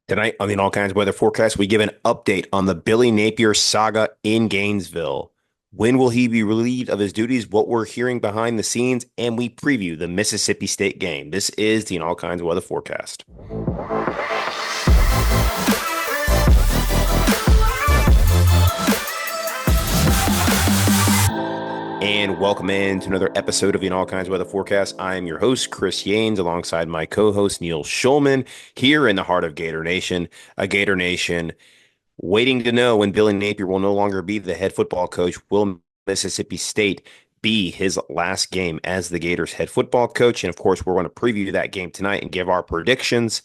Tonight on the All Kinds of Weather Forecast, we give an update on the Billy Napier saga in Gainesville. When will he be relieved of his duties? What we're hearing behind the scenes, and we preview the Mississippi State game. This is the All Kinds of Weather Forecast. And welcome in to another episode of the All Kinds of Weather Forecast. I am your host, Chris Yanes, alongside my co-host, Neil Schulman, here in the heart of Gator Nation, a Gator Nation waiting to know when Billy Napier will no longer be the head football coach. Will Mississippi State be his last game as the Gators head football coach? And of course, we're going to preview that game tonight and give our predictions.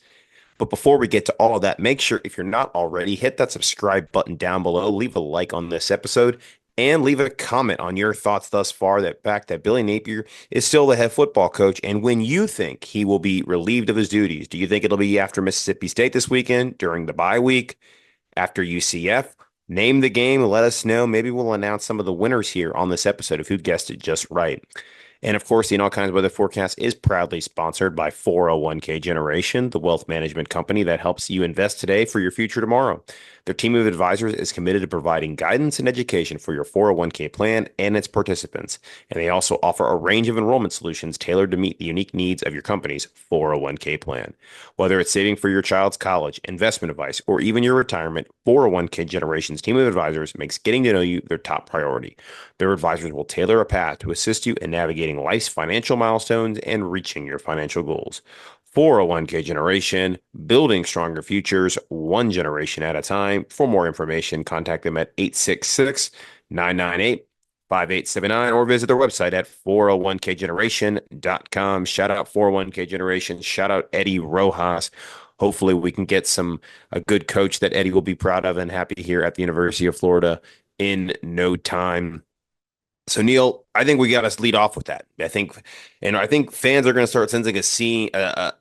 But before we get to all of that, make sure if you're not already, hit that subscribe button down below, leave a like on this episode, and leave a comment on your thoughts thus far. That fact that Billy Napier is still the head football coach, and when you think he will be relieved of his duties. Do you think it'll be after Mississippi State this weekend, during the bye week, after UCF? Name the game, let us know. Maybe we'll announce some of the winners here on this episode of Who Guessed It Just Right. And of course, the All Kinds of Weather Forecast is proudly sponsored by 401k Generation, the wealth management company that helps you invest today for your future tomorrow. Their team of advisors is committed to providing guidance and education for your 401k plan and its participants. And they also offer a range of enrollment solutions tailored to meet the unique needs of your company's 401k plan. Whether it's saving for your child's college, investment advice, or even your retirement, 401k Generation's team of advisors makes getting to know you their top priority. Their advisors will tailor a path to assist you in navigating life's financial milestones and reaching your financial goals. 401k Generation, building stronger futures, one generation at a time. For more information, contact them at 866-998-5879 or visit their website at 401kgeneration.com. Shout out 401k Generation. Shout out Eddie Rojas. Hopefully we can get a good coach that Eddie will be proud of and happy here at the University of Florida in no time. So Neil, I think we got to lead off with that. I think fans are going to start sensing a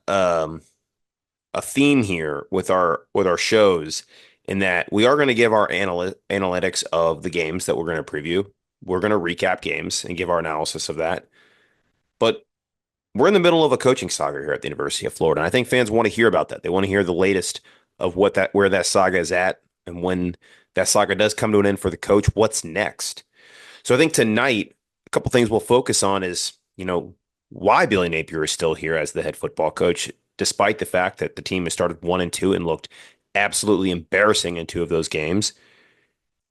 theme here with our shows, in that we are going to give our analytics of the games that we're going to preview. We're going to recap games and give our analysis of that. But we're in the middle of a coaching saga here at the University of Florida, and I think fans want to hear about that. They want to hear the latest of where that saga is at, and when that saga does come to an end for the coach, what's next. So I think tonight, a couple things we'll focus on is, why Billy Napier is still here as the head football coach, despite the fact that the team has started 1-2 and looked absolutely embarrassing in two of those games.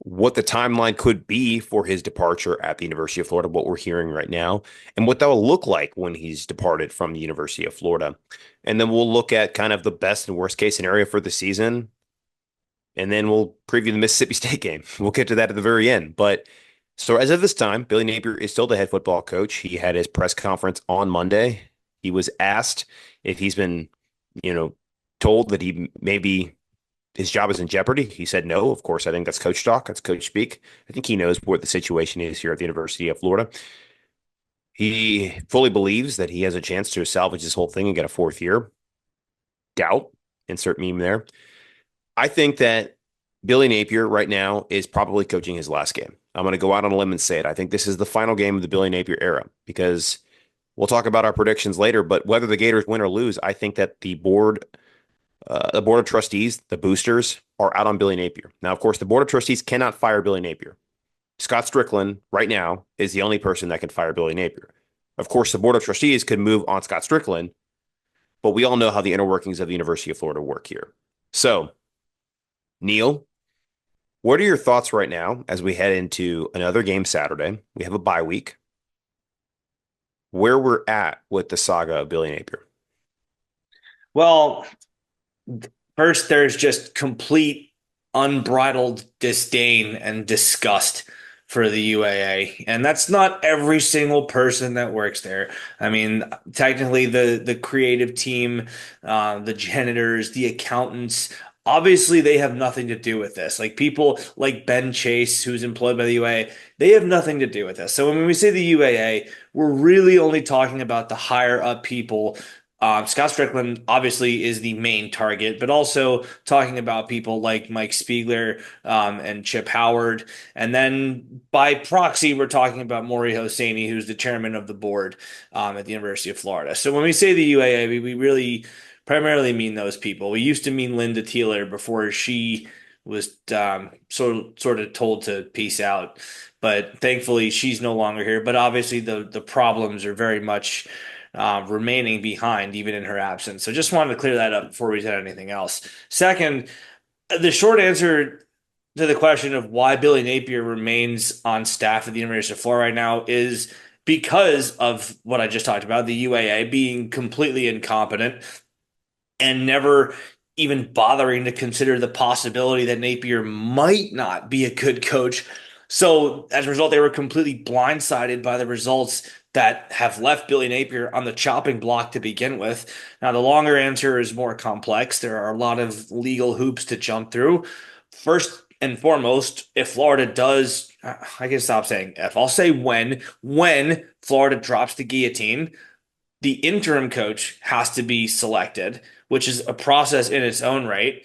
What the timeline could be for his departure at the University of Florida, what we're hearing right now, and what that will look like when he's departed from the University of Florida. And then we'll look at kind of the best and worst case scenario for the season. And then we'll preview the Mississippi State game. We'll get to that at the very end. But so as of this time, Billy Napier is still the head football coach. He had his press conference on Monday. He was asked if he's been, told that he maybe his job is in jeopardy. He said no. Of course, I think that's coach talk. That's coach speak. I think he knows what the situation is here at the University of Florida. He fully believes that he has a chance to salvage this whole thing and get a fourth year. Doubt. Insert meme there. I think that Billy Napier right now is probably coaching his last game. I'm going to go out on a line and say it. I think this is the final game of the Billy Napier era, because we'll talk about our predictions later, but whether the Gators win or lose, I think that the board of trustees, the boosters, are out on Billy Napier. Now, of course, the board of trustees cannot fire Billy Napier. Scott Strickland right now is the only person that can fire Billy Napier. Of course, the board of trustees could move on Scott Strickland, but we all know how the inner workings of the University of Florida work here. So, Neil, what are your thoughts right now as we head into another game Saturday? We have a bye week. Where we're at with the saga of Billy Napier? Well, first, there's just complete unbridled disdain and disgust for the UAA. And that's not every single person that works there. I mean, technically, the creative team, the janitors, the accountants, obviously they have nothing to do with this. Like people like Ben Chase, who's employed by the UAA, they have nothing to do with this. So when we say the UAA, we're really only talking about the higher up people. Scott Strickland obviously is the main target, but also talking about people like Mike Spiegler and Chip Howard. And then by proxy, we're talking about Maury Hosseini, who's the chairman of the board at the University of Florida. So when we say the UAA, we really primarily mean those people. We used to mean Linda Teeler before she was sort of told to peace out. But thankfully, she's no longer here. But obviously, the problems are very much remaining behind, even in her absence. So just wanted to clear that up before we said anything else. Second, the short answer to the question of why Billy Napier remains on staff at the University of Florida right now is because of what I just talked about, the UAA being completely incompetent and never even bothering to consider the possibility that Napier might not be a good coach. So as a result, they were completely blindsided by the results that have left Billy Napier on the chopping block to begin with. Now, the longer answer is more complex. There are a lot of legal hoops to jump through. First and foremost, if Florida does, I can stop saying if, I'll say when Florida drops the guillotine, the interim coach has to be selected, which is a process in its own right.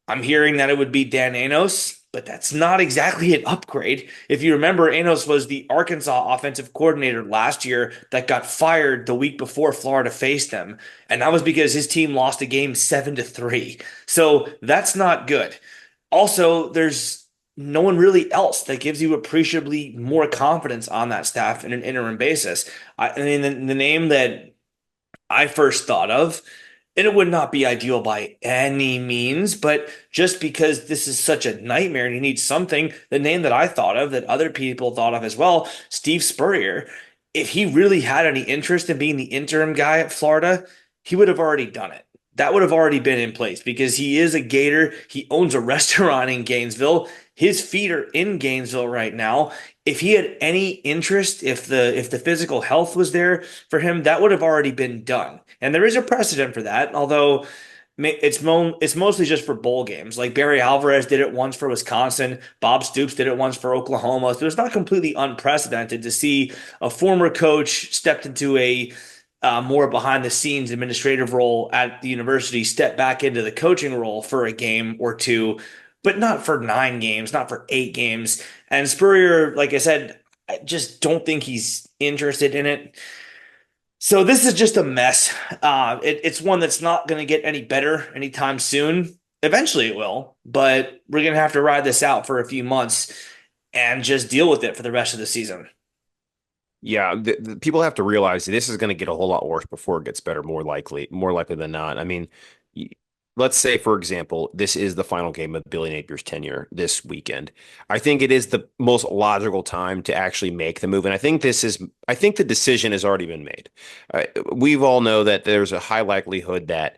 I'm hearing that it would be Dan Anos, but that's not exactly an upgrade. If you remember, Anos was the Arkansas offensive coordinator last year that got fired the week before Florida faced them, and that was because his team lost a game 7-3. So that's not good. Also, there's no one really else that gives you appreciably more confidence on that staff in an interim basis. I mean, the name that I first thought of. And it would not be ideal by any means, but just because this is such a nightmare and you need something, the name that I thought of that other people thought of as well, Steve Spurrier, if he really had any interest in being the interim guy at Florida, he would have already done it. That would have already been in place because he is a Gator. He owns a restaurant in Gainesville. His feet are in Gainesville right now. If he had any interest, if the physical health was there for him, that would have already been done. And there is a precedent for that, although it's mostly just for bowl games. Like Barry Alvarez did it once for Wisconsin, Bob Stoops did it once for Oklahoma. So it's not completely unprecedented to see a former coach stepped into a more behind the scenes administrative role at the university, step back into the coaching role for a game or two, but not for 9 games, not for 8 games. And Spurrier, like I said, I just don't think he's interested in it. So this is just a mess. It's one that's not going to get any better anytime soon. Eventually it will, but we're going to have to ride this out for a few months and just deal with it for the rest of the season. Yeah, the people have to realize that this is going to get a whole lot worse before it gets better, more likely than not. I mean, y- let's say, for example, this is the final game of Billy Napier's tenure this weekend. I think it is the most logical time to actually make the move, and I think the decision has already been made. We've all know that there's a high likelihood that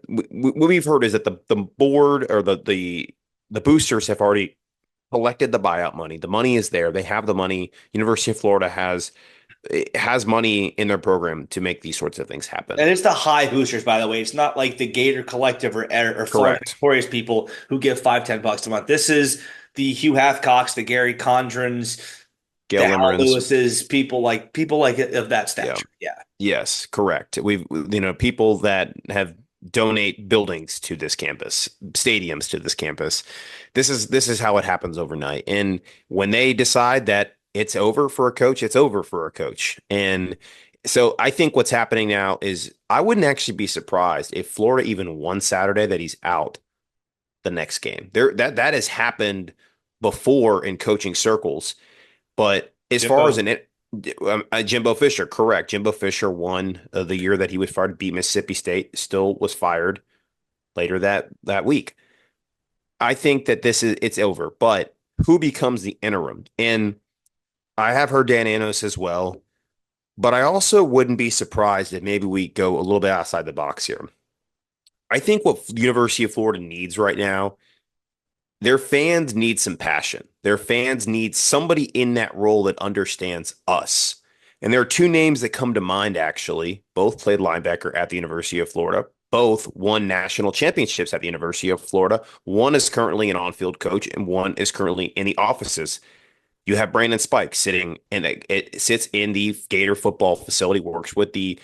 what we've heard is that the board or the boosters have already collected the buyout money. The money is there. They have the money. University of Florida has money in their program to make these sorts of things happen. And it's the high boosters, by the way. It's not like the Gator Collective or Florida Correct. Victorious people who give 5-10 bucks a month. This is the Hugh Hathcocks, the Gary Condrens, Gail the Hal Limerins. Lewises, people like of that Yeah. stature. Yeah. Yes, correct. We've, people that have donate buildings to this campus, stadiums to this campus. This is how it happens overnight. And when they decide that it's over for a coach, it's over for a coach. And so I think what's happening now is I wouldn't actually be surprised if Florida even won Saturday that he's out the next game. That has happened before in coaching circles. But as far as Jimbo. Jimbo Fisher, correct. Jimbo Fisher won the year that he was fired to beat Mississippi State, still was fired later that week. I think that it's over, but who becomes the interim? And I have heard Dan Anos as well, but I also wouldn't be surprised if maybe we go a little bit outside the box here. I think what University of Florida needs right now, their fans need some passion. Their fans need somebody in that role that understands us. And there are two names that come to mind, actually. Both played linebacker at the University of Florida. Both won national championships at the University of Florida. One is currently an on-field coach, and one is currently in the offices. You have Brandon Spike sitting and it sits in the Gator football facility, works with the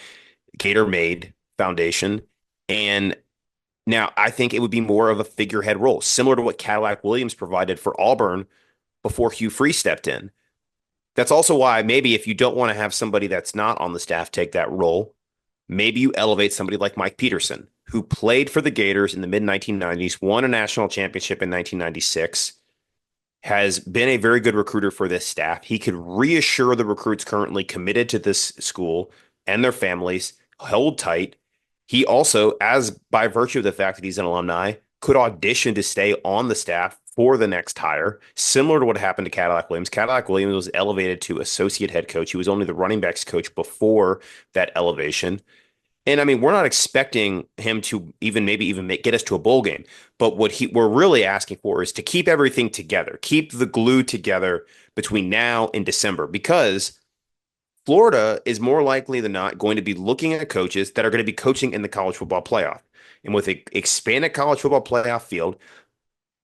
Gator Made Foundation, and now, I think it would be more of a figurehead role, similar to what Cadillac Williams provided for Auburn before Hugh Freeze stepped in. That's also why maybe if you don't want to have somebody that's not on the staff take that role, maybe you elevate somebody like Mike Peterson, who played for the Gators in the mid 1990s, won a national championship in 1996, has been a very good recruiter for this staff. He could reassure the recruits currently committed to this school and their families, hold tight. He also, as by virtue of the fact that he's an alumni, could audition to stay on the staff for the next hire, similar to what happened to Cadillac Williams. Cadillac Williams was elevated to associate head coach. He was only the running backs coach before that elevation. And I mean, we're not expecting him to even get us to a bowl game. But we're really asking for is to keep everything together, keep the glue together between now and December, because Florida is more likely than not going to be looking at coaches that are going to be coaching in the college football playoff. And with an expanded college football playoff field,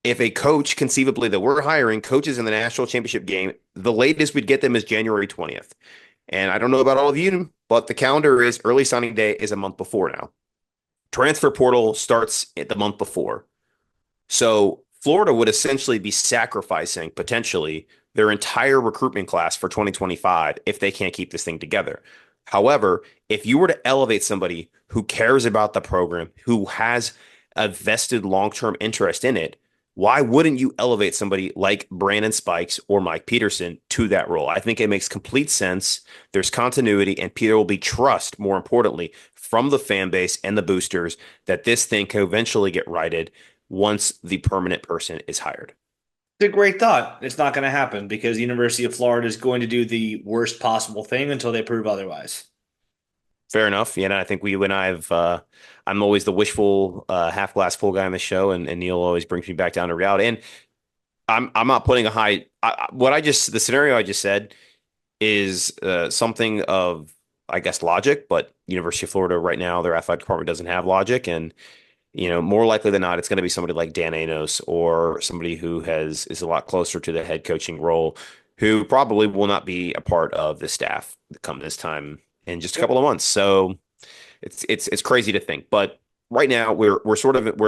if a coach conceivably that we're hiring coaches in the national championship game, the latest we'd get them is January 20th. And I don't know about all of you, but the calendar is early signing day is a month before now. Transfer portal starts at the month before. So Florida would essentially be sacrificing potentially their entire recruitment class for 2025 if they can't keep this thing together. However, if you were to elevate somebody who cares about the program, who has a vested long-term interest in it, why wouldn't you elevate somebody like Brandon Spikes or Mike Peterson to that role? I think it makes complete sense. There's continuity, and Peter will be trust, more importantly, from the fan base and the boosters that this thing can eventually get righted once the permanent person is hired. It's a great thought. It's not going to happen because the University of Florida is going to do the worst possible thing until they prove otherwise. Fair enough. Yeah, and I think you and I have. I'm always the wishful, half glass full guy on the show, and Neil always brings me back down to reality. And I'm not putting a high. The scenario I just said is something of, I guess, logic, but University of Florida right now, their athletic department doesn't have logic, and more likely than not, it's going to be somebody like Dan Anos or somebody who is a lot closer to the head coaching role, who probably will not be a part of the staff come this time in just a Yep. couple of months. So it's crazy to think, but right now we're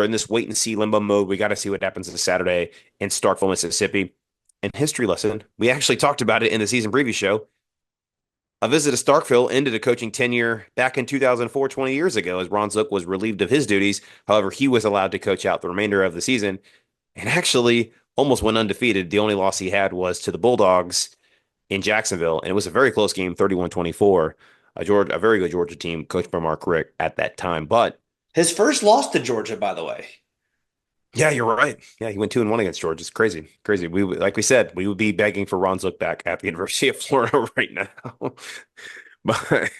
in this wait and see limbo mode. We got to see what happens this Saturday in Starkville, Mississippi. And history lesson, we actually talked about it in the season preview show. A visit to Starkville ended a coaching tenure back in 2004, 20 years ago, as Ron Zook was relieved of his duties. However, he was allowed to coach out the remainder of the season and actually almost went undefeated. The only loss he had was to the Bulldogs in Jacksonville, and it was a very close game, 31-24. A very good Georgia team coached by Mark Richt at that time. But His first loss to Georgia, by the way. yeah, you're right. Yeah, he went 2-1 against Georgia. It's crazy, crazy. Like we said, we would be begging for Ron Zook back at the University of Florida right now. But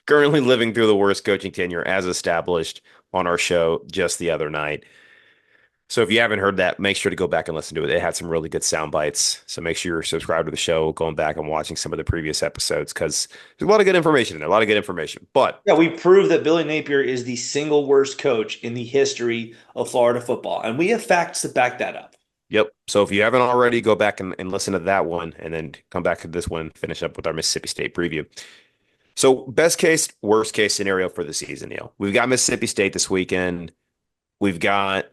currently living through the worst coaching tenure as established on our show just the other night. So if you haven't heard that, make sure to go back and listen to it. It had some really good sound bites. So make sure you're subscribed to the show, going back and watching some of the previous episodes because there's a lot of good information in there, a lot of good information. But Yeah, we proved that Billy Napier is the single worst coach in the history of Florida football, and we have facts to back that up. yep. So if you haven't already, go back and listen to that one and then come back to this one, finish up with our Mississippi State preview. So best case, worst case scenario for the season, Neil. We've got Mississippi State this weekend. We've got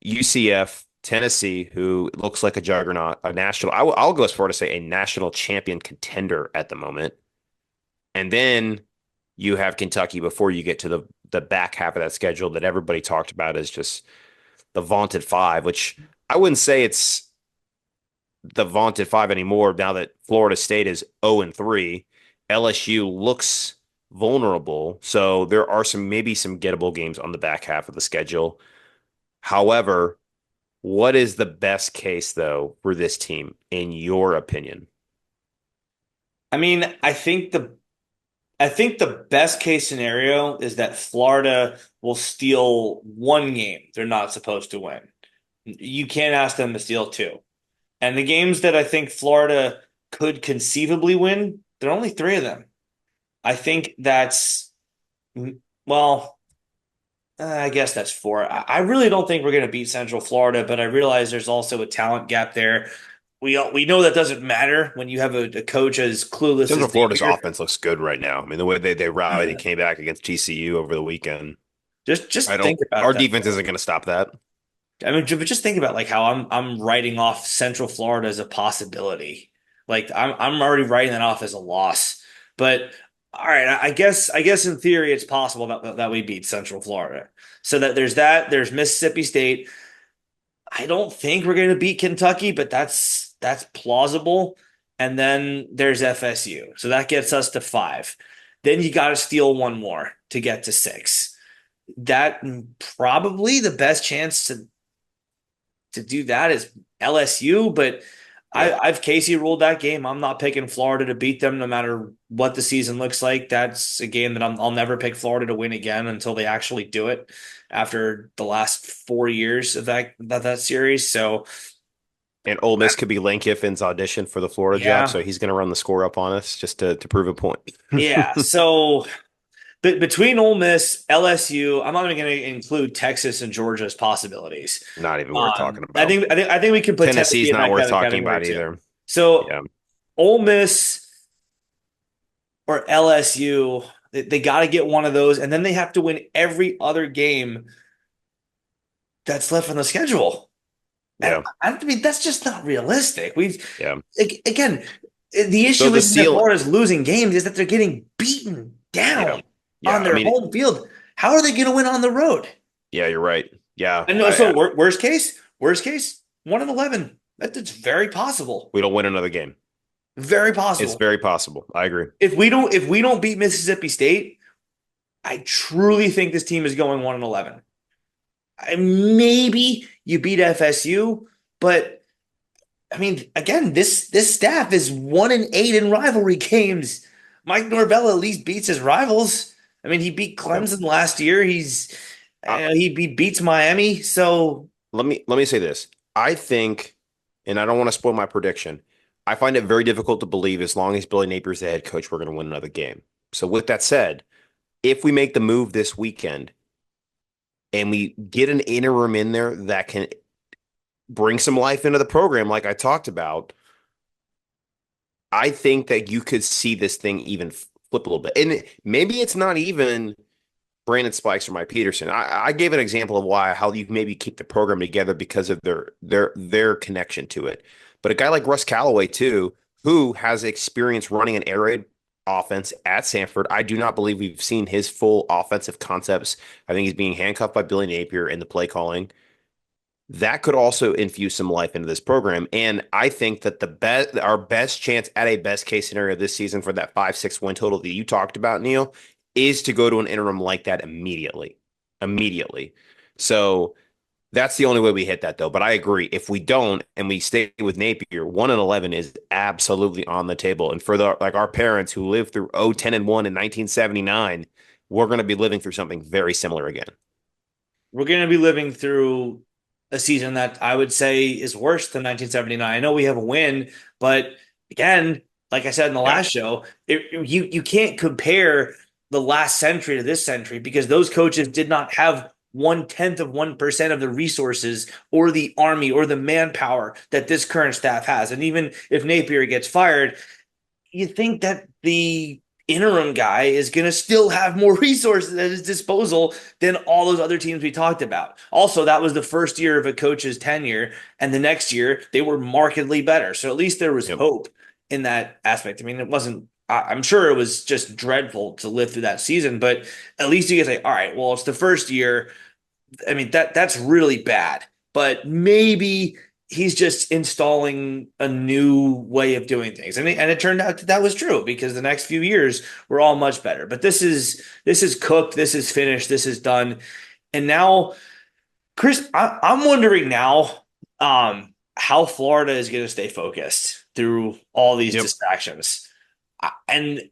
UCF, Tennessee, who looks like a juggernaut, a national. I'll go as far to say a national champion contender at the moment. And then you have Kentucky before you get to the back half of that schedule that everybody talked about as just the vaunted five, which I wouldn't say it's the vaunted five anymore now that Florida State is 0-3. LSU looks vulnerable. So there are maybe some gettable games on the back half of the schedule. However, what is the best case though for this team in your opinion? I mean, I think the best case scenario is that Florida will steal one game they're not supposed to win. You can't ask them to steal two. And the games that I think Florida could conceivably win, there are only three of them. I think that's, well, I guess that's four. I really don't think we're going to beat Central Florida, but I realize there's also a talent gap there. We know that doesn't matter when you have a coach as clueless Central as Florida's Napier. offense looks good right now. I mean, the way they rallied and came back against TCU over the weekend. Just I think don't. about Our that. defense isn't going to stop that. I mean, but just think about like how I'm writing off Central Florida as a possibility. Like I'm already writing that off as a loss. But All right, I guess in theory it's possible that we beat Central Florida. So that there's Mississippi State. I don't think we're going to beat Kentucky, but that's plausible. And then there's FSU. So that gets us to 5. Then you got to steal one more to get to 6. That probably the best chance to do that is LSU, but Yep. I've Casey ruled that game. I'm not picking Florida to beat them no matter what the season looks like. That's a game that I'll never pick Florida to win again until they actually do it after the last 4 years of that series. So And Ole Miss could be Lane Kiffin's audition for the Florida job, yeah, so he's going to run the score up on us just to prove a point. yeah. So but between Ole Miss, LSU, I'm not even going to include Texas and Georgia as possibilities. Not even worth talking I about. think I think I think we can put Tennessee Tennessee's in not that worth kind of talking category about too. either. So Yeah. Ole Miss or LSU, they got to get one of those, and then they have to win every other game that's left on the schedule. And Yeah. I mean, that's just not realistic. Yeah. Again, the So issue the isn't that ceiling. Florida's losing games, is that they're getting beaten Yeah. down Yeah. on I their mean, home field. How are they going to win on the road? yeah, you're right. Yeah. And no, so worst case, 1-11. That's very possible. We don't win another game. Very It's possible. very possible. I agree. If we don't beat Mississippi State, I truly think this team is going 1-11. Maybe you beat FSU, but I mean, again, this staff is 1-8 in rivalry games. Mike Norvell at least beats his rivals. I mean, he beat Yeah. Clemson last year. Uh, He beats Miami. So let me say this. I think, and I don't want to spoil my prediction. I find it very difficult to believe as long as Billy Napier's the head coach, we're going to win another game. So with that said, if we make the move this weekend and we get an interim in there that can bring some life into the program, like I talked about, I think that you could see this thing even flip a little bit. And maybe it's not even Brandon Spikes or Mike Peterson. I gave an example of why how you maybe keep the program together because of their connection to it. But a guy like Russ Callaway too, who has experience running an air raid offense at Sanford, I do not believe we've seen his full offensive concepts. I think he's being handcuffed by Billy Napier in the play calling. That could also infuse some life into this program. And I think that our best chance at a best case scenario this season for that 5-6 win total that you talked about, Neil, is to go to an interim like that immediately. Immediately. So that's the only way we hit that though. But I agree. If we don't and we stay with Napier, 1-11 is absolutely on the table. And for our parents who lived through 0-10-1 in 1979, we're going to be living through something very similar again. we're going to be living through a season that I would say is worse than 1979. I know we have a win, but again, like I said in the Yeah. last show, you can't compare the last century to this century because those coaches did not have 1/10 of 1% of the resources or the army or the manpower that this current staff has. And even if Napier gets fired, you think that the interim guy is going to still have more resources at his disposal than all those other teams we talked about. Also, that was the first year of a coach's tenure, and the next year they were markedly better. So at least there was Yep. hope in that aspect. I mean, it wasn't. I'm sure it was just dreadful to live through that season, but at least you can say, all right, well, it's the first year. I mean, that's really bad, but maybe he's just installing a new way of doing things. And it turned out that that was true because the next few years were all much better. But this is cooked, this is finished, this is done. And now, Chris, I'm wondering now how Florida is going to stay focused through all these Yep. distractions. And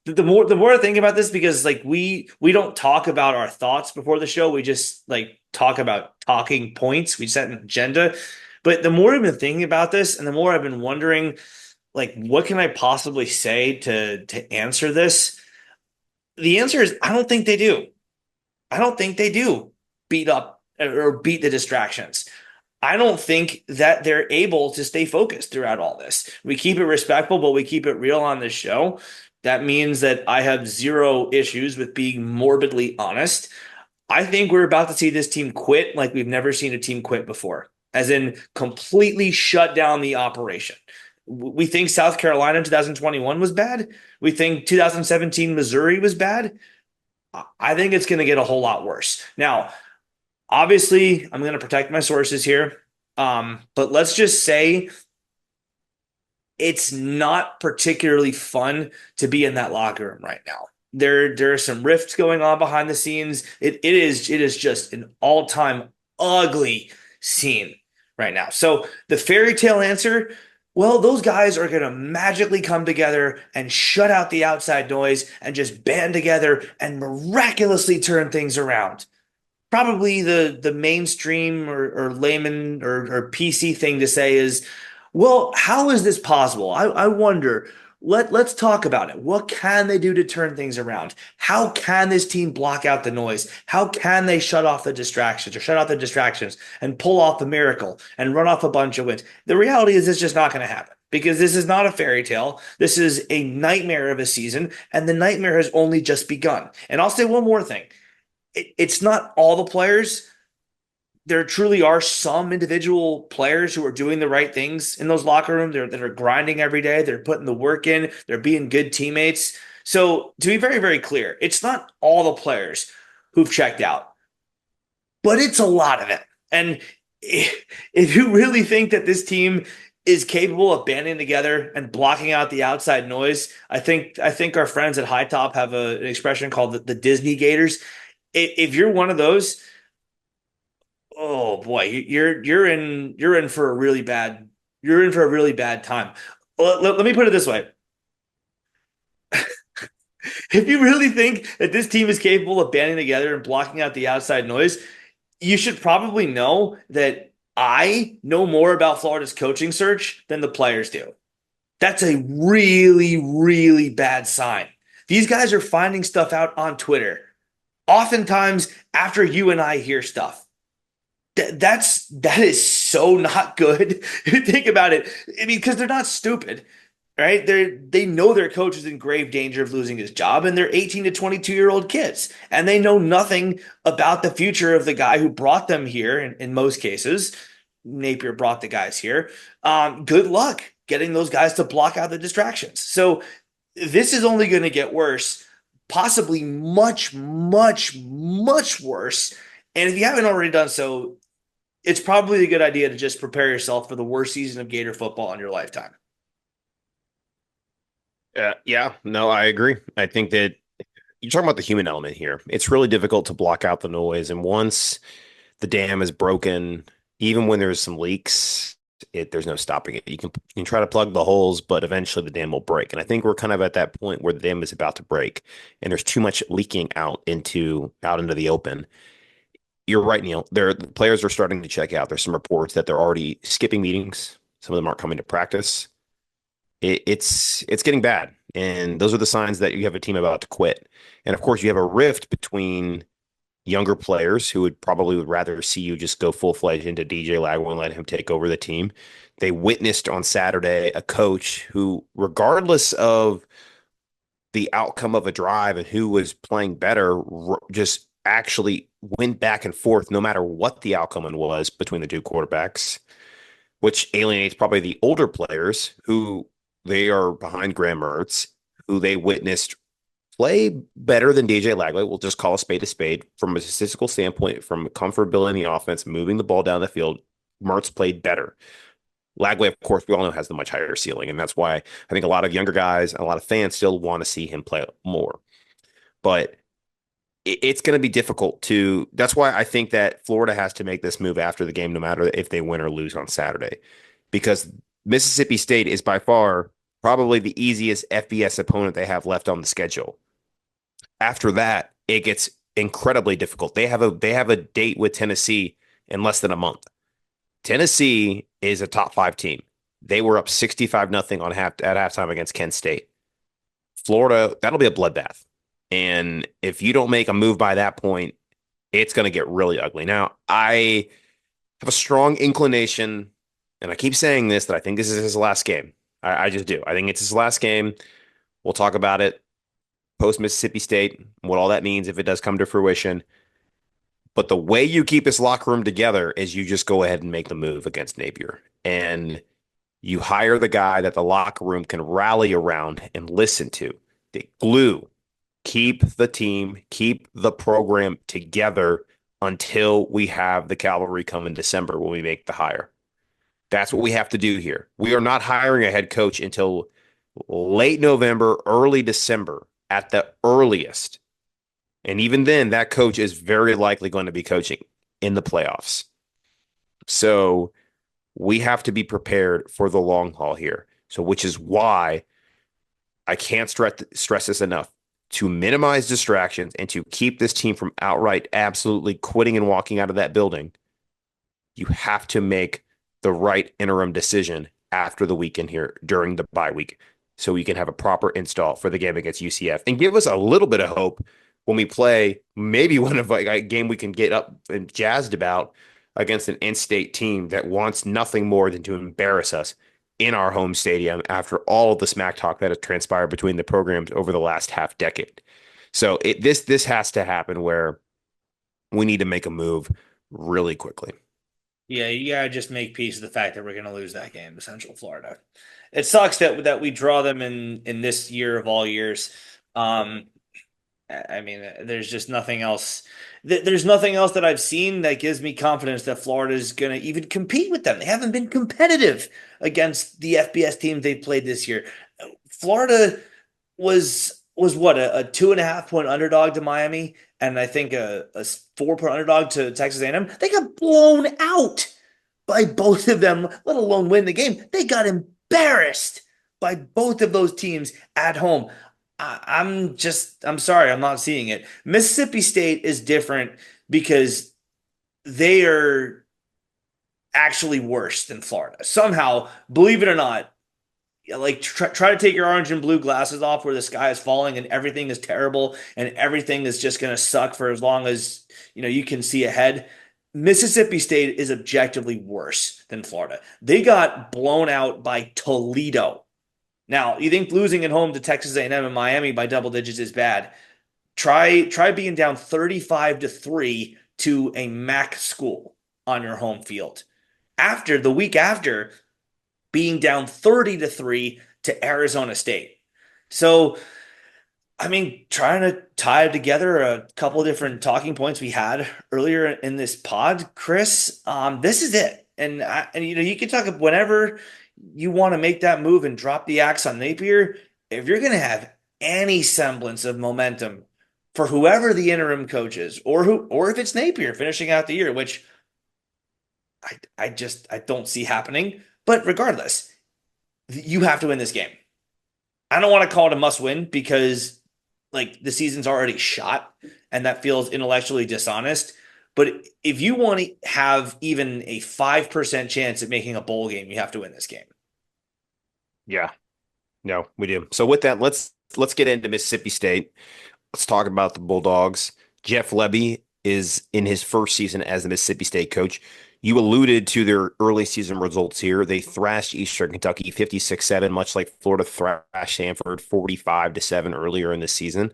the more I think about this, because like we don't talk about our thoughts before the show, we just like talk about talking points. We set an agenda. But the more I've been thinking about this, and the more I've been wondering, like, what can I possibly say to answer this? The answer is I don't think they do. I don't think they do beat up or beat the distractions. I don't think that they're able to stay focused throughout all this. We keep it respectful, but we keep it real on this show. That means that I have zero issues with being morbidly honest. I think we're about to see this team quit like we've never seen a team quit before, as in completely shut down the operation. We think South Carolina in 2021 was bad. We think 2017 Missouri was bad. I think it's going to get a whole lot worse. Now, obviously, I'm going to protect my sources here. But let's just say it's not particularly fun to be in that locker room right now. There are some rifts going on behind the scenes. It is just an all-time ugly scene right now. So the fairy tale answer, well, those guys are going to magically come together and shut out the outside noise and just band together and miraculously turn things around. Probably the mainstream or layman or PC thing to say is, well, how is this possible? I wonder. Let's talk about it. What can they do to turn things around? How can this team block out the noise? How can they shut off the distractions or shut out the distractions and pull off a miracle and run off a bunch of wins? The reality is it's just not going to happen because this is not a fairy tale. This is a nightmare of a season, and the nightmare has only just begun. And I'll say one more thing. It's not all the players. There truly are some individual players who are doing the right things in those locker rooms. That are grinding every day. They're putting the work in. They're being good teammates. So to be very, very clear, it's not all the players who've checked out, but it's a lot of it. And if you really think that this team is capable of banding together and blocking out the outside noise, I think our friends at High Top have an expression called the Disney Gators. If you're one of those, oh boy, you're in for a really bad time. Let me put it this way: if you really think that this team is capable of banding together and blocking out the outside noise, you should probably know that I know more about Florida's coaching search than the players do. That's a really, really bad sign. These guys are finding stuff out on Twitter, oftentimes after you and I hear stuff. That is so not good. Think about it. I mean, because they're not stupid, right? They know their coach is in grave danger of losing his job, and they're 18 to 22-year-old kids, and they know nothing about the future of the guy who brought them here. In most cases, Napier brought the guys here. Good luck getting those guys to block out the distractions. So this is only going to get worse, possibly much, much, much worse. And if you haven't already done so, it's probably a good idea to just prepare yourself for the worst season of Gator football in your lifetime. Yeah, no, I agree. I think that you're talking about the human element here. It's really difficult to block out the noise. And once the dam is broken, even when there's some leaks, there's no stopping it. You can try to plug the holes, but eventually the dam will break. And I think we're kind of at that point where the dam is about to break and there's too much leaking out into the open. You're right, Neil. The players are starting to check out. There's some reports that they're already skipping meetings. Some of them aren't coming to practice. It's getting bad, and those are the signs that you have a team about to quit. And of course, you have a rift between younger players who would rather see you just go full fledged into DJ Lagway and let him take over the team. They witnessed on Saturday a coach who, regardless of the outcome of a drive and who was playing better, just actually went back and forth no matter what the outcome was between the two quarterbacks, which alienates probably the older players who they are behind Graham Mertz, who they witnessed play better than DJ Lagway. We'll just call a spade from a statistical standpoint, from comfortability in the offense, moving the ball down the field. Mertz played better. Lagway, of course, we all know has the much higher ceiling, and that's why I think a lot of younger guys and a lot of fans still want to see him play more. But it's going to be difficult to. That's why I think that Florida has to make this move after the game, no matter if they win or lose on Saturday, because Mississippi State is by far probably the easiest FBS opponent they have left on the schedule. After that, it gets incredibly difficult. They have a date with Tennessee in less than a month. Tennessee is a top five team. They were up 65 nothing at halftime against Kent State. Florida, that'll be a bloodbath. And if you don't make a move by that point, it's going to get really ugly. Now, I have a strong inclination, and I keep saying this, that I think this is his last game. I just do. I think it's his last game. We'll talk about it post Mississippi State, what all that means if it does come to fruition. But the way you keep this locker room together is you just go ahead and make the move against Napier. And You hire the guy that the locker room can rally around and listen to. The glue. Keep the team, keep the program together until we have the cavalry come in December when we make the hire. That's what we have to do here. We are not hiring a head coach until late November, early December at the earliest. And even then, that coach is very likely going to be coaching in the playoffs. So we have to be prepared for the long haul here. So, which is why I can't stress this enough to minimize distractions and to keep this team from outright absolutely quitting and walking out of that building. You have to make the right interim decision after the weekend here during the bye week so we can have a proper install for the game against UCF and give us a little bit of hope when we play maybe one of a game we can get up and jazzed about against an in-state team that wants nothing more than to embarrass us in our home stadium after all of the smack talk that has transpired between the programs over the last half decade. So this has to happen where we need to make a move really quickly. Yeah, you gotta just make peace with the fact that we're gonna lose that game to Central Florida. It sucks that we draw them in this year of all years. Um, I mean, there's just nothing else. There's nothing else that I've seen that gives me confidence that Florida is going to even compete with them. They haven't been competitive against the FBS teams they've played this year. Florida was what a 2.5 point underdog to Miami, and I think a 4 point underdog to Texas A&M. They got blown out by both of them, let alone win the game. They got embarrassed by both of those teams at home. I'm sorry, I'm not seeing it. Mississippi State is different because they are actually worse than Florida. Somehow, believe it or not, like try to take your orange and blue glasses off where the sky is falling and everything is terrible and everything is just going to suck for as long as you can see ahead. Mississippi State is objectively worse than Florida. They got blown out by Toledo. Now, you think losing at home to Texas A&M and Miami by double digits is bad? Try being down 35-3 to a MAC school on your home field. After the week after being down 30-3 to Arizona State. So, I mean, trying to tie together a couple of different talking points we had earlier in this pod, Chris. This is it, and you can talk whenever you want to make that move and drop the axe on Napier. If you're going to have any semblance of momentum for whoever the interim coach is, or if it's Napier finishing out the year, which I don't see happening. But regardless, you have to win this game. I don't want to call it a must win because like the season's already shot and that feels intellectually dishonest. But if you want to have even a 5% chance at making a bowl game, you have to win this game. Yeah, no, we do. So with that, let's get into Mississippi State. Let's talk about the Bulldogs. Jeff Lebby is in his first season as the Mississippi State coach. You alluded to their early season results here. They thrashed Eastern Kentucky 56-7, much like Florida thrashed Stanford 45-7 earlier in the season.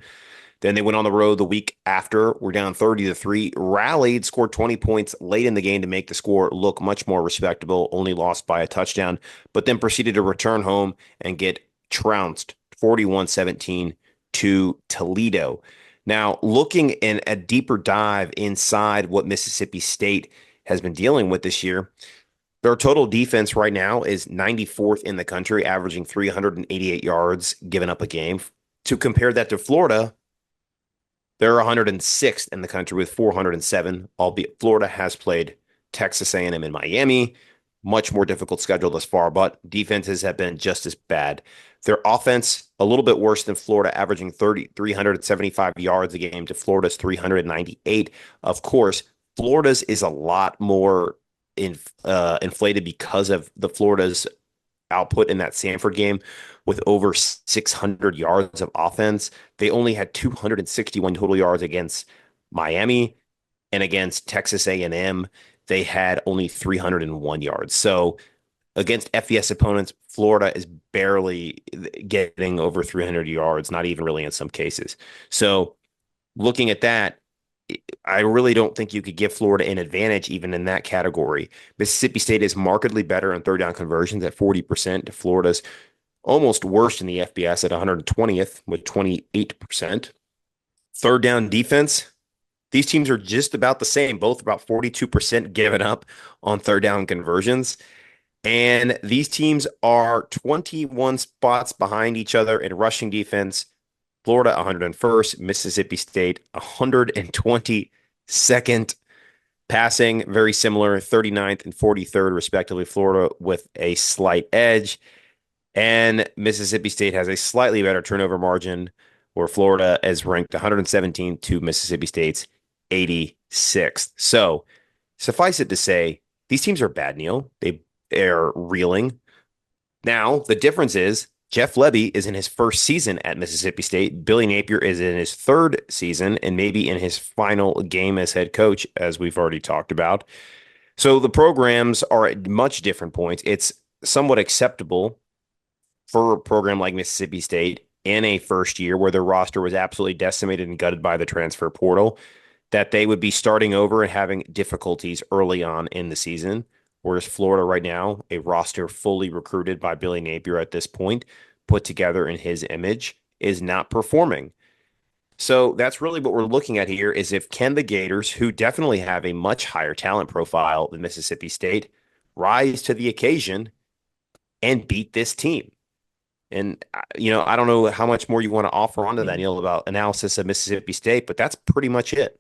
Then they went on the road the week after. We're down 30-3, rallied, scored 20 points late in the game to make the score look much more respectable, only lost by a touchdown, but then proceeded to return home and get trounced 41-17 to Toledo. Now, looking in a deeper dive inside what Mississippi State has been dealing with this year, their total defense right now is 94th in the country, averaging 388 yards given up a game. To compare that to Florida, they're 106th in the country with 407, albeit Florida has played Texas A&M and Miami. Much more difficult schedule thus far, but defenses have been just as bad. Their offense, a little bit worse than Florida, averaging 375 yards a game to Florida's 398. Of course, Florida's is a lot more inflated because of the Florida's output in that Stanford game with over 600 yards of offense. They only had 261 total yards against Miami, and against Texas A&M, they had only 301 yards. So against FBS opponents, Florida is barely getting over 300 yards, not even really in some cases. So looking at that, I really don't think you could give Florida an advantage even in that category. Mississippi State is markedly better on third down conversions at 40% to Florida's almost worst in the FBS at 120th with 28%. Third down defense, these teams are just about the same, both about 42% given up on third down conversions. And these teams are 21 spots behind each other in rushing defense. Florida 101st, Mississippi State 122nd. Passing, very similar, 39th and 43rd, respectively. Florida with a slight edge. And Mississippi State has a slightly better turnover margin, where Florida is ranked 117th to Mississippi State's 86th. So suffice it to say, these teams are bad, Neil. They're reeling. Now, the difference is Jeff Lebby is in his first season at Mississippi State. Billy Napier is in his third season and maybe in his final game as head coach, as we've already talked about. So the programs are at much different points. It's somewhat acceptable for a program like Mississippi State in a first year where their roster was absolutely decimated and gutted by the transfer portal, that they would be starting over and having difficulties early on in the season. Whereas Florida right now, a roster fully recruited by Billy Napier at this point, put together in his image, is not performing. So that's really what we're looking at here is if can the Gators, who definitely have a much higher talent profile than Mississippi State, rise to the occasion and beat this team? And, I don't know how much more you want to offer onto that, Neil, about analysis of Mississippi State, but that's pretty much it.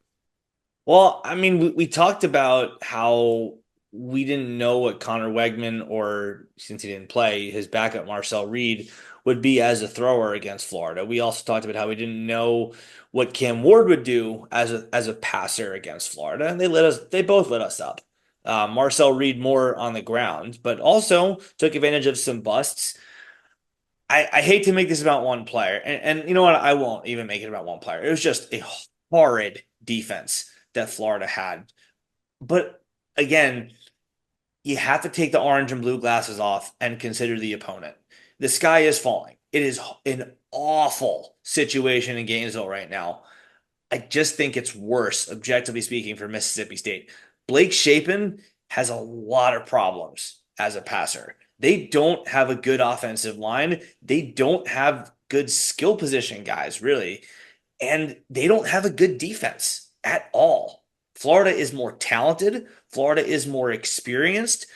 Well, I mean, we talked about how we didn't know what Connor Wegman, or since he didn't play, his backup Marcel Reed would be as a thrower against Florida. We also talked about how we didn't know what Cam Ward would do as a passer against Florida, and they both lit us up. Marcel Reed more on the ground, but also took advantage of some busts. I hate to make this about one player, and you know what? I won't even make it about one player. It was just a horrid defense that Florida had. But again, you have to take the orange and blue glasses off and consider the opponent. The sky is falling. It is an awful situation in Gainesville right now. I just think it's worse, objectively speaking, for Mississippi State. Blake Shapen has a lot of problems as a passer. They don't have a good offensive line. They don't have good skill position guys, really. And they don't have a good defense at all. Florida is more talented. Florida is more experienced.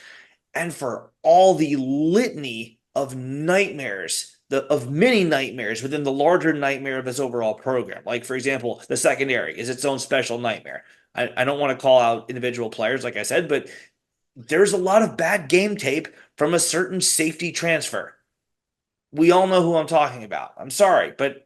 And for all the litany of nightmares, of many nightmares within the larger nightmare of this overall program, like, for example, the secondary is its own special nightmare. I don't want to call out individual players, like I said, but there's a lot of bad game tape from a certain safety transfer. We all know who I'm talking about. I'm sorry, but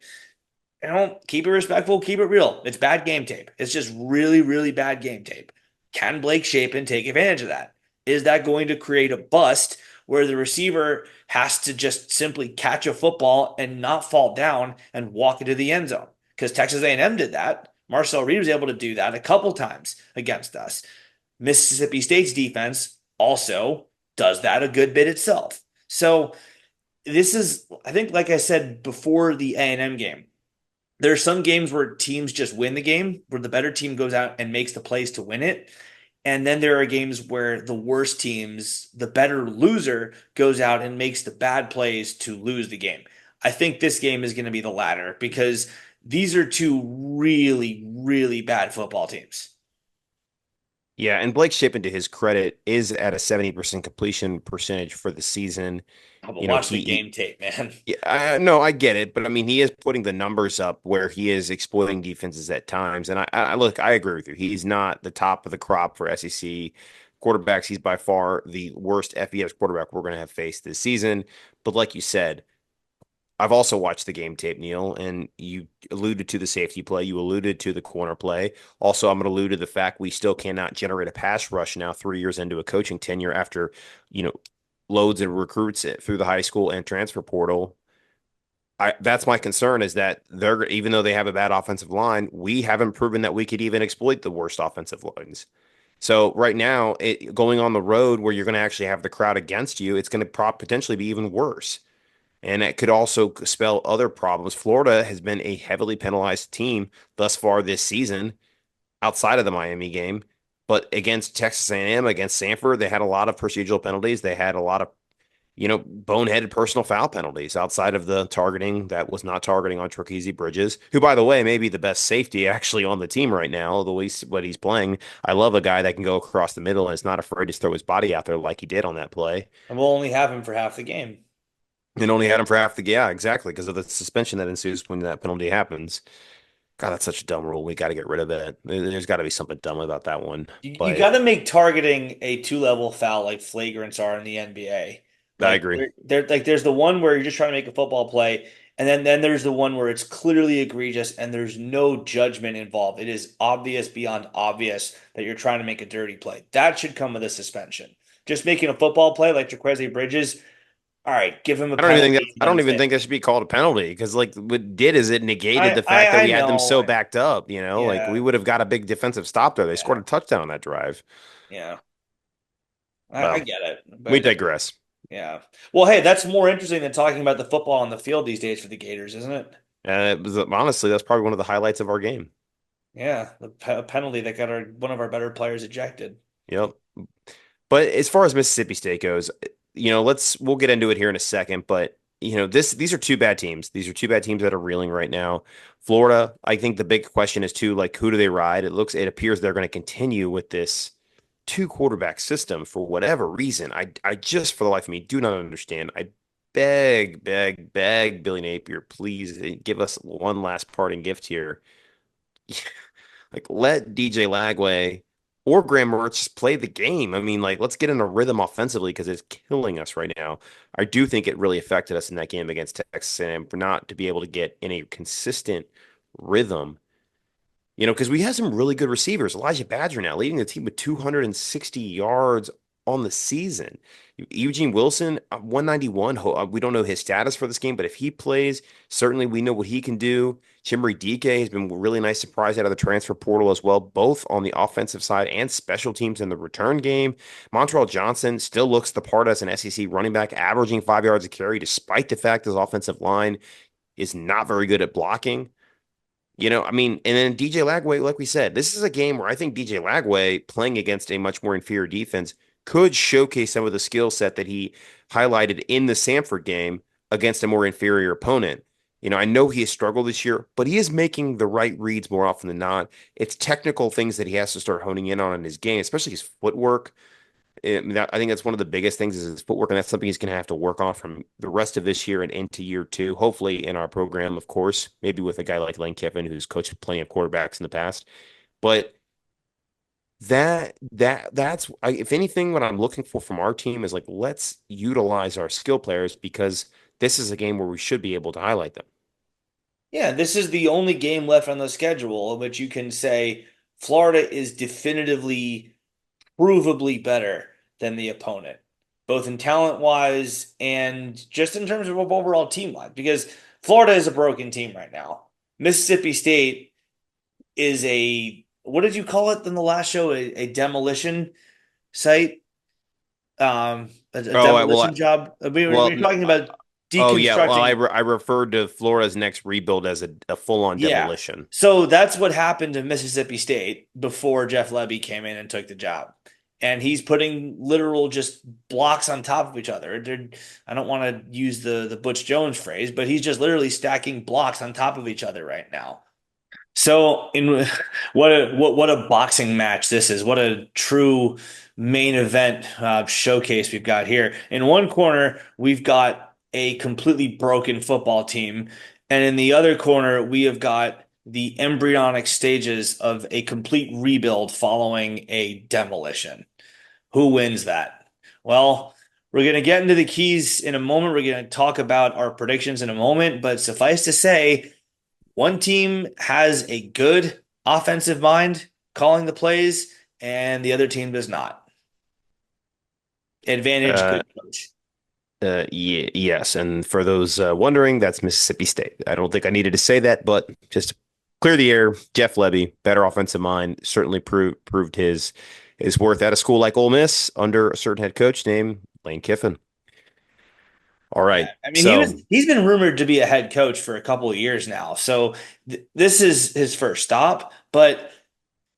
keep it respectful, keep it real. It's bad game tape. It's just really, really bad game tape. Can Blake Shapen take advantage of that? Is that going to create a bust where the receiver has to just simply catch a football and not fall down and walk into the end zone? Because Texas A&M did that. Marcel Reed was able to do that a couple times against us. Mississippi State's defense also does that a good bit itself. So this is, I think, like I said before the A&M game, there are some games where teams just win the game, where the better team goes out and makes the plays to win it. And then there are games where the worst teams, the better loser, goes out and makes the bad plays to lose the game. I think this game is going to be the latter because these are two really, really bad football teams. Yeah, and Blake Shippen, to his credit, is at a 70% completion percentage for the season. Oh, but You know, watch the game tape, man. yeah, no, I get it, but I mean, he is putting the numbers up where he is exploiting defenses at times. And look, I agree with you. He's not the top of the crop for SEC quarterbacks. He's by far the worst FBS quarterback we're going to have faced this season. But like you said, I've also watched the game tape, Neil, and you alluded to the safety play. You alluded to the corner play. Also, I'm going to allude to the fact we still cannot generate a pass rush now, 3 years into a coaching tenure after, you know, loads of recruits through the high school and transfer portal. That's my concern is that they're even though they have a bad offensive line, we haven't proven that we could even exploit the worst offensive lines. So right now, going on the road where you're going to actually have the crowd against you, it's going to potentially be even worse. And it could also spell other problems. Florida has been a heavily penalized team thus far this season. outside of the Miami game. But against Texas A&M, against Sanford, they had a lot of procedural penalties. They had a lot of, boneheaded personal foul penalties outside of the targeting that was not targeting on Tre'Keezy Bridges, who, by the way, may be the best safety actually on the team right now, the way what he's playing. I love a guy that can go across the middle and is not afraid to throw his body out there like he did on that play. And we'll only have him for half the game. And only had him for half the, yeah, exactly, because of the suspension that ensues when that penalty happens. God, that's such a dumb rule. We got to get rid of it. There's got to be something dumb about that one. You But got to make targeting a two-level foul like flagrants are in the NBA. I Like agree. like there's the one where you're just trying to make a football play, and then there's the one where it's clearly egregious and there's no judgment involved. It is obvious beyond obvious that you're trying to make a dirty play. That should come with a suspension. Just making a football play like Jaquezi Bridges, all right, give him a penalty and I then don't even say, think that should be called a penalty because like what it did is it negated the fact that I we had them know, so backed up, like we yeah, would have got a big defensive stop there. They scored yeah, a touchdown on that drive. yeah. I Well, get it, we but digress. yeah. Well, hey, that's more interesting than talking about the football on the field these days for the Gators, isn't it? It was honestly that's probably one of the highlights of our game. Yeah, the penalty that got one of our better players ejected. Yep. But as far as Mississippi State goes, we'll get into it here in a second, but these are two bad teams. These are two bad teams that are reeling right now. Florida, I think the big question is too, like who do they ride? It appears they're going to continue with this two quarterback system for whatever reason. I just for the life of me do not understand. I beg, beg, beg Billy Napier, please give us one last parting gift here. Like let DJ Lagway or Graham Mertz just play the game. I mean, like let's get in a rhythm offensively because it's killing us right now. I do think it really affected us in that game against Texas and for not to be able to get in a consistent rhythm. Because we have some really good receivers. Elijah Badger now leading the team with 260 yards on the season. Eugene Wilson, 191. We don't know his status for this game, but if he plays, certainly we know what he can do. Chimere Dike has been a really nice surprise out of the transfer portal as well, both on the offensive side and special teams in the return game. Montrell Johnson still looks the part as an SEC running back, averaging 5 yards a carry, despite the fact his offensive line is not very good at blocking. I mean, and then DJ Lagway, like we said, this is a game where I think DJ Lagway playing against a much more inferior defense could showcase some of the skill set that he highlighted in the Samford game against a more inferior opponent. I know he has struggled this year, but he is making the right reads more often than not. It's technical things that he has to start honing in on in his game, especially his footwork. I think that's one of the biggest things is his footwork, and that's something he's going to have to work on from the rest of this year and into year two. Hopefully, in our program, of course, maybe with a guy like Lane Kiffin, who's coached plenty of quarterbacks in the past. But if anything, what I'm looking for from our team is like let's utilize our skill players because this is a game where we should be able to highlight them. Yeah, this is the only game left on the schedule in which you can say Florida is definitively, provably better than the opponent, both in talent wise and just in terms of overall team wise, because Florida is a broken team right now. Mississippi State is what did you call it in the last show? A demolition site, a Oh, I, well, I, demolition job. We well, were talking about oh yeah, well, deconstructing. I referred to Florida's next rebuild as a full-on Yeah. demolition. So that's what happened to Mississippi State before Jeff Lebby came in and took the job. And he's putting literal just blocks on top of each other. I don't want to use the Butch Jones phrase, but he's just literally stacking blocks on top of each other right now. So in what a boxing match this is. What a true main event showcase we've got here. In one corner, we've got a completely broken football team, and in the other corner, we have got the embryonic stages of a complete rebuild following a demolition. Who wins that? Well, we're going to get into the keys in a moment. We're going to talk about our predictions in a moment, but suffice to say, one team has a good offensive mind calling the plays, and the other team does not. Advantage, Uh, good coach. yes, and for those wondering, that's Mississippi State. I don't think I needed to say that, but just to clear the air. Jeff Lebby, better offensive mind, certainly proved his worth at a school like Ole Miss under a certain head coach named Lane Kiffin. All Yeah, right, I mean so he's been rumored to be a head coach for a couple of years now. So this is his first stop, but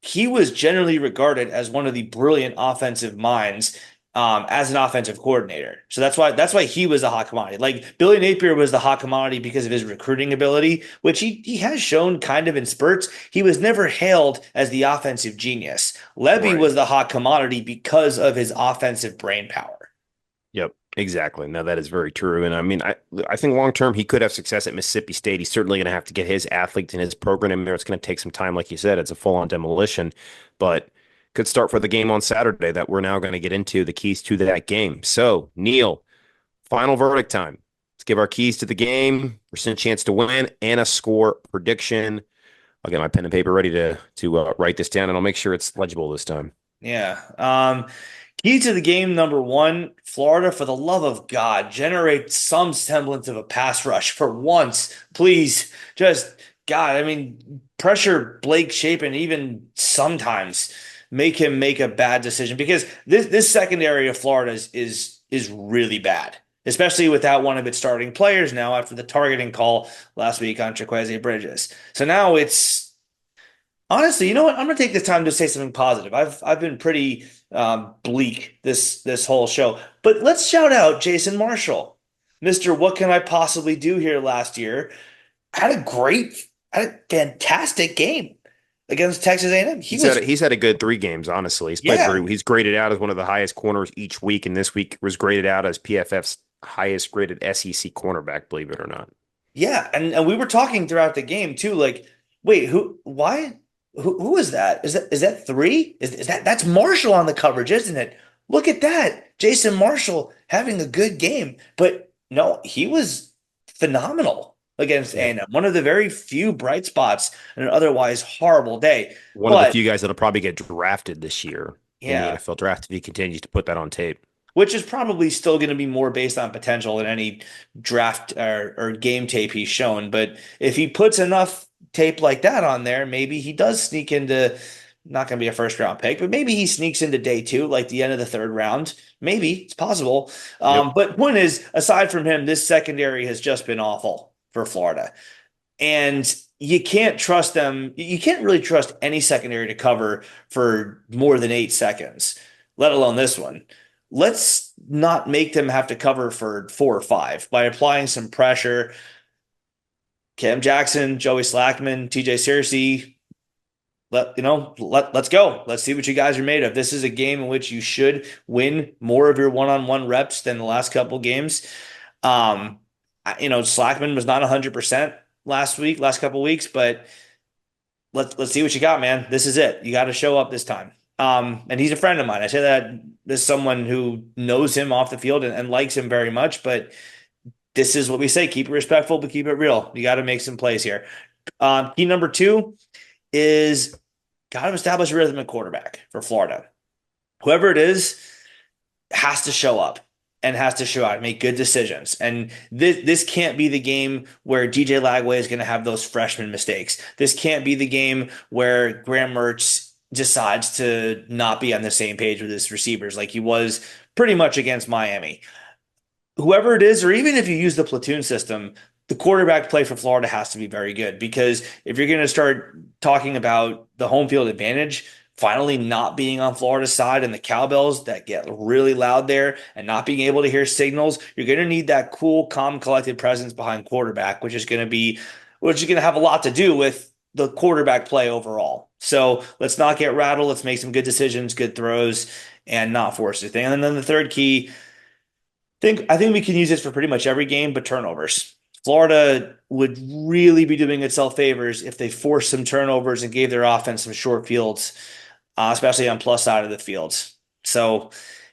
he was generally regarded as one of the brilliant offensive minds as an offensive coordinator. So that's why he was a hot commodity. Like Billy Napier was the hot commodity because of his recruiting ability, which he has shown kind of in spurts. He was never hailed as the offensive genius. Levy Right. was the hot commodity because of his offensive brain power. Yep, exactly. Now that is very true. And I mean, I think long term he could have success at Mississippi State. He's certainly going to have to get his athletes and his program in there. It's going to take some time, like you said. It's a full on demolition, but could start for the game on Saturday that we're now going to get into the keys to that game. So, Neil, final verdict time. Let's give our keys to the game, percent chance to win, and a score prediction. I'll get my pen and paper ready to write this down, and I'll make sure it's legible this time. Yeah. Key to the game number one, Florida, for the love of God, generate some semblance of a pass rush for once, please. Just God, I mean, pressure Blake Shapen even sometimes make him make a bad decision because this secondary of Florida is really bad, especially without one of its starting players now after the targeting call last week on Chikwueze Bridges. So now it's honestly, you know what? I'm gonna take this time to say something positive. I've been pretty bleak this whole show, but let's shout out Jason Marshall, Mister What Can I Possibly Do Here last year. Had a fantastic game against Texas A&M. He was He's had a good 3 games, honestly. He's played yeah very he's graded out as one of the highest corners each week, and this week was graded out as PFF's highest graded SEC cornerback, believe it or not. and we were talking throughout the game too. Like, wait, who is that? Is that three? Is that that's Marshall on the coverage, isn't it? Look at that. Jason Marshall having a good game. But no, he was phenomenal against Yeah. A&M. One of the very few bright spots in an otherwise horrible day. One of the But few guys that'll probably get drafted this year in the yeah, NFL draft if he continues to put that on tape. which is probably still going to be more based on potential than any draft or game tape he's shown. But if he puts enough tape like that on there, maybe he does sneak into not going to be a first round pick, but maybe he sneaks into day two, like the end of the third round. Maybe it's possible. Yep. But point is, aside from him, this secondary has just been awful for Florida. And you can't trust them. You can't really trust any secondary to cover for more than 8 seconds, let alone this one. Let's not make them have to cover for 4 or 5 by applying some pressure. Cam Jackson, Joey Slackman, TJ Searcy, let's go. Let's see what you guys are made of. This is a game in which you should win more of your one-on-one reps than the last couple games. Slackman was not 100% last couple weeks, but let's see what you got, man. This is it. You got to show up this time. And he's a friend of mine. I say that as someone who knows him off the field and likes him very much, but this is what we say: keep it respectful, but keep it real. You got to make some plays here. Key number two is got to establish a rhythm at quarterback for Florida. Whoever it is has to show up and has to show out, make good decisions. And this can't be the game where DJ Lagway is going to have those freshman mistakes. This can't be the game where Graham Mertz decides to not be on the same page with his receivers like he was pretty much against Miami. Whoever it is, or even if you use the platoon system, the quarterback play for Florida has to be very good because if you're going to start talking about the home field advantage finally not being on Florida's side and the cowbells that get really loud there and not being able to hear signals, you're going to need that cool, calm, collected presence behind quarterback, which is going to have a lot to do with the quarterback play overall. So let's not get rattled. Let's make some good decisions, good throws, and not force anything. And then the third key I think we can use this for pretty much every game, but turnovers. Florida would really be doing itself favors if they forced some turnovers and gave their offense some short fields, especially on plus side of the fields. So,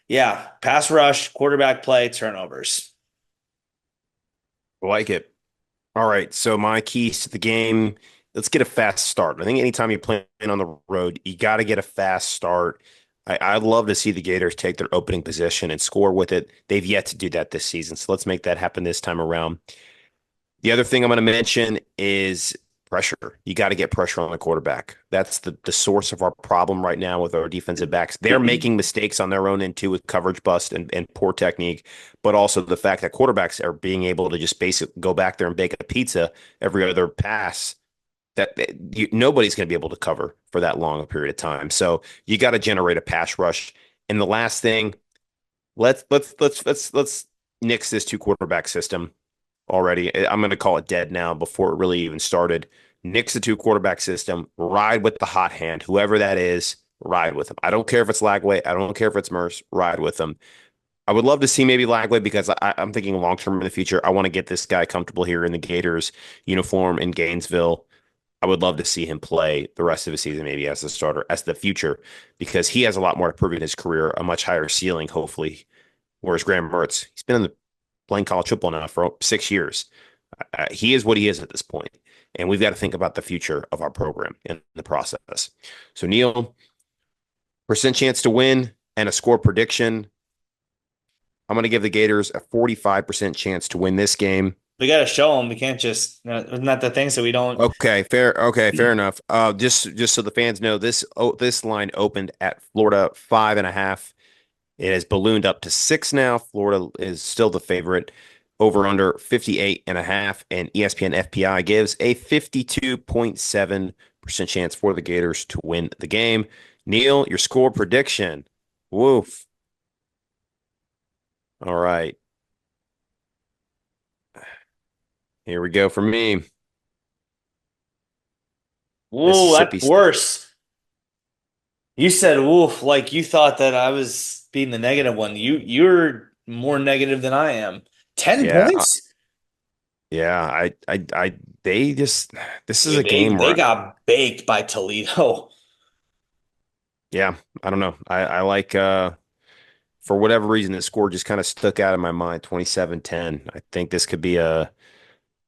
yeah, pass rush, quarterback play, turnovers. Like it. All right. So my keys to the game, let's get a fast start. I think anytime you play on the road, you got to get a fast start. I'd love to see the Gators take their opening position and score with it. They've yet to do that this season. So let's make that happen this time around. The other thing I'm going to mention is pressure. You got to get pressure on the quarterback. That's the source of our problem right now with our defensive backs. They're making mistakes on their own end too with coverage bust and poor technique, but also the fact that quarterbacks are being able to just basically go back there and bake a pizza every other pass. nobody's going to be able to cover for that long a period of time. So you got to generate a pass rush. And the last thing, let's nix this two quarterback system already. I'm going to call it dead now before it really even started. Nix the two quarterback system. Ride with the hot hand, whoever that is. Ride with them. I don't care if it's Lagway. I don't care if it's Merce. Ride with them. I would love to see maybe Lagway because I'm thinking long term in the future. I want to get this guy comfortable here in the Gators uniform in Gainesville. I would love to see him play the rest of the season, maybe as a starter, as the future, because he has a lot more to prove in his career, a much higher ceiling, hopefully. Whereas Graham Mertz, he's been in the playing college football now for 6 years. He is what he is at this point, and we've got to think about the future of our program in the process. So, Neil, percent chance to win and a score prediction. I'm going to give the Gators a 45% chance to win this game. We got to show them. We can't just, isn't that the thing? So we don't. Okay, fair. Okay, fair enough. Just so the fans know, this line opened at Florida 5.5. It has ballooned up to 6 now. Florida is still the favorite. Over under 58.5, and ESPN FPI gives a 52.7% chance for the Gators to win the game. Neil, your score prediction. Woof. All right. Here we go for me. Whoa, Mississippi that's State. worse. You said woof, like you thought that I was being the negative one. You're more negative than I am. 10 Yeah, points? yeah. They just. This is a Dude, they game they where, got baked by Toledo. yeah, I don't know. I like for whatever reason, the score just kind of stuck out in my mind. 27-10. I think this could be a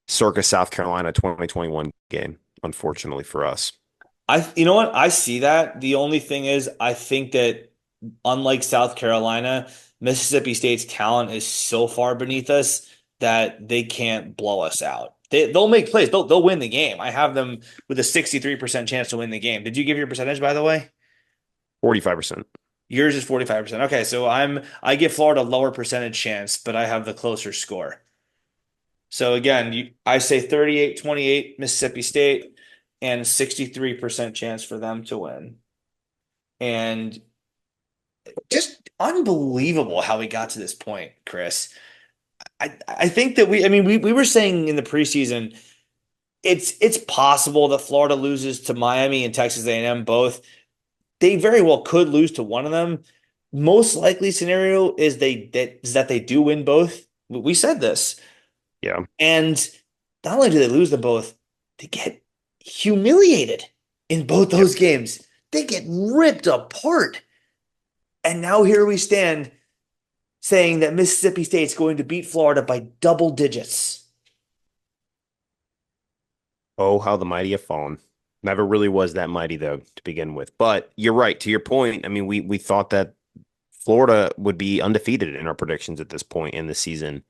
circa South Carolina 2021 game, unfortunately for us. You know what? I see that. The only thing is, I think that unlike South Carolina, Mississippi State's talent is so far beneath us that they can't blow us out. They'll make plays. They'll win the game. I have them with a 63% chance to win the game. Did you give your percentage, by the way? 45%. Yours is 45%. Okay, so I give Florida a lower percentage chance, but I have the closer score. So again, I say 38-28 Mississippi State and 63% chance for them to win. And just unbelievable how we got to this point, Chris. I think that I mean we were saying in the preseason it's possible that Florida loses to Miami and Texas A&M both. They very well could lose to one of them. Most likely scenario is that they do win both. We said this. Yeah. And not only do they lose them both, they get humiliated in both Yep. those games. They get ripped apart. And now here we stand saying that Mississippi State's going to beat Florida by double digits. Oh, how the mighty have fallen. Never really was that mighty though to begin with. But you're right. To your point, I mean, we thought that Florida would be undefeated in our predictions at this point in the season.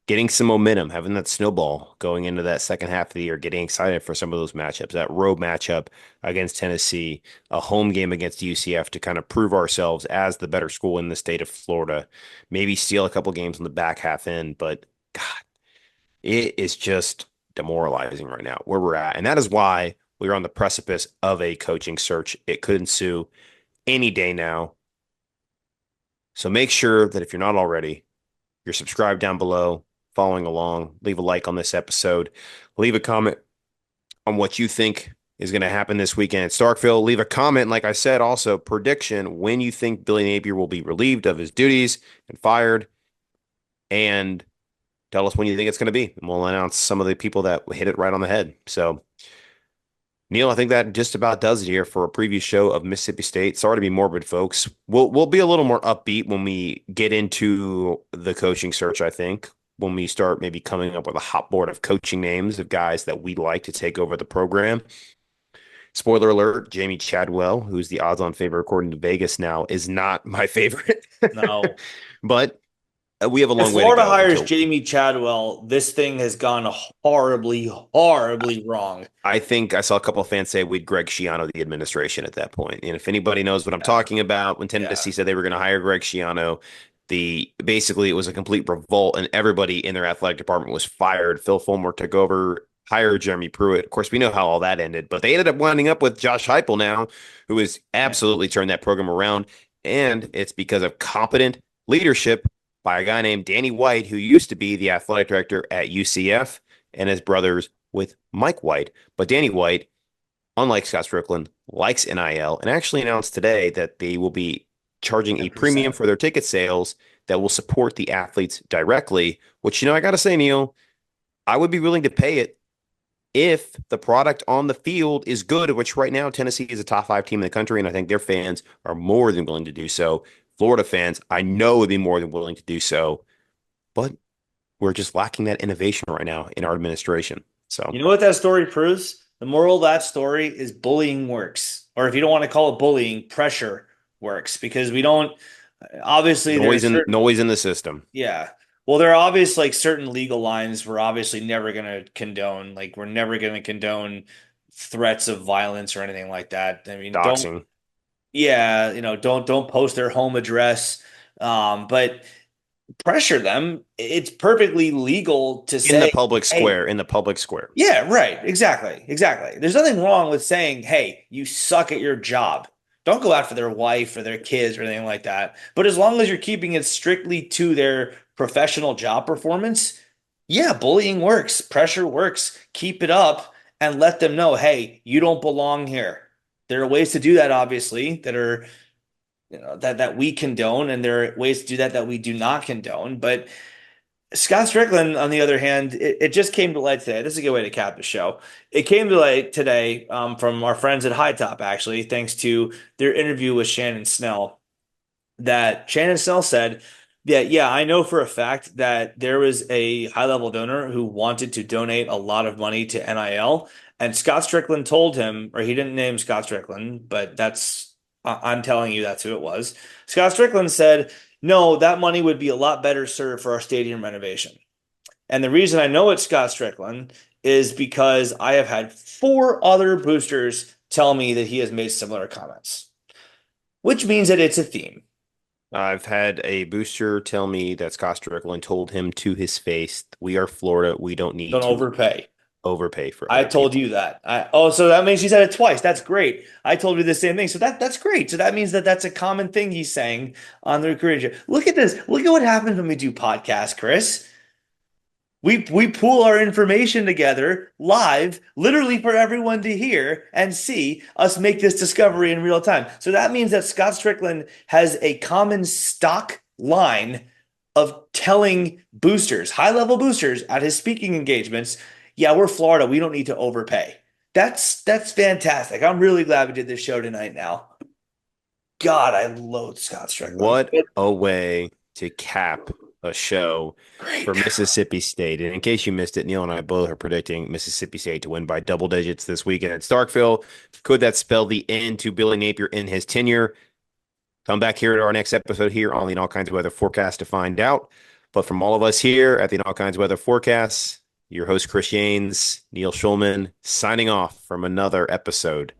Getting some momentum, having that snowball going into that second half of the year, getting excited for some of those matchups, that road matchup against Tennessee, a home game against UCF to kind of prove ourselves as the better school in the state of Florida, maybe steal a couple games on the back half end. But God, it is just demoralizing right now where we're at. And that is why we're on the precipice of a coaching search. It could ensue any day now. So make sure that if you're not already, you're subscribed down below, following along, leave a like on this episode, leave a comment on what you think is going to happen this weekend at Starkville. Leave a comment, like I said, also prediction when you think Billy Napier will be relieved of his duties and fired, and tell us when you think it's going to be. And we'll announce some of the people that hit it right on the head. So, Neil, I think that just about does it here for a preview show of Mississippi State. Sorry to be morbid, folks. We'll be a little more upbeat when we get into the coaching search, I think. When we start maybe coming up with a hot board of coaching names of guys that we'd like to take over the program. Spoiler alert, Jamie Chadwell, who's the odds-on favorite according to Vegas now, is not my favorite. No. But we have a If long way to Florida go hires until Jamie Chadwell, this thing has gone horribly, horribly wrong. I think I saw a couple of fans say we'd Greg Schiano the administration at that point. And if anybody knows what I'm Yeah. talking about, when Yeah. Tennessee said they were going to hire Greg Schiano, the basically it was a complete revolt and everybody in their athletic department was fired. Phil Fulmer took over. hire Jeremy Pruitt. Of course, we know how all that ended, but they ended up winding up with Josh Heupel now, who has Yeah. absolutely turned that program around. And it's because of competent leadership by a guy named Danny White, who used to be the athletic director at UCF and his brothers with Mike White. But Danny White, unlike Scott Strickland, likes NIL and actually announced today that they will be charging a premium 100%. for their ticket sales that will support the athletes directly, which, I got to say, Neil, I would be willing to pay it if the product on the field is good, which right now Tennessee is a top five team in the country, and I think their fans are more than willing to do so. Florida fans, I know, would be more than willing to do so, but we're just lacking that innovation right now in our administration. So You know what that story proves? The moral of that story is bullying works. Or if you don't want to call it bullying, pressure works because we don't, obviously there are certain, noise in the system. yeah. Well, there are obvious like certain legal lines we're obviously never going to condone. Like we're never going to condone threats of violence or anything like that. I mean, don't, Doxing yeah, don't post their home address. But pressure them. It's perfectly legal to in the say, public hey, square, in the public square. yeah, right. Exactly. Exactly. There's nothing wrong with saying, hey, you suck at your job. Don't go after their wife or their kids or anything like that. But as long as you're keeping it strictly to their professional job performance, yeah, bullying works, pressure works. Keep it up and let them know, hey, you don't belong here. There are ways to do that, obviously, that are, that we condone, and there are ways to do that that we do not condone. But Scott Strickland, on the other hand, it just came to light today. This is a good way to cap the show. It came to light today from our friends at High Top, actually, thanks to their interview with Shannon Snell, that Shannon Snell said that, yeah, I know for a fact that there was a high-level donor who wanted to donate a lot of money to NIL, and Scott Strickland told him, or he didn't name Scott Strickland, but I'm telling you that's who it was. Scott Strickland said, no, that money would be a lot better served for our stadium renovation. And the reason I know it's Scott Strickland is because I have had four other boosters tell me that he has made similar comments, which means that it's a theme. I've had a booster tell me that Scott Strickland told him to his face, "We are Florida. We don't need Don't to overpay. overpay for I other told people." you that. So that means he said it twice. That's great. I told you the same thing. So that's great. So that means that that's a common thing he's saying on the recruiting show. Look at this. Look at what happens when we do podcasts, Chris. We pool our information together live, literally for everyone to hear and see us make this discovery in real time. So that means that Scott Strickland has a common stock line of telling boosters, high-level boosters at his speaking engagements, yeah, we're Florida, we don't need to overpay. That's fantastic. I'm really glad we did this show tonight now. God, I loathe Scott Strickland. What a way to cap a show Great for God. Mississippi State. And in case you missed it, Neil and I both are predicting Mississippi State to win by double digits this weekend at Starkville. Could that spell the end to Billy Napier in his tenure? Come back here to our next episode here on the All Kinds of Weather Forecast to find out. But from all of us here at the All Kinds of Weather Forecast, your host Chris Yanes, Neil Schulman, signing off from another episode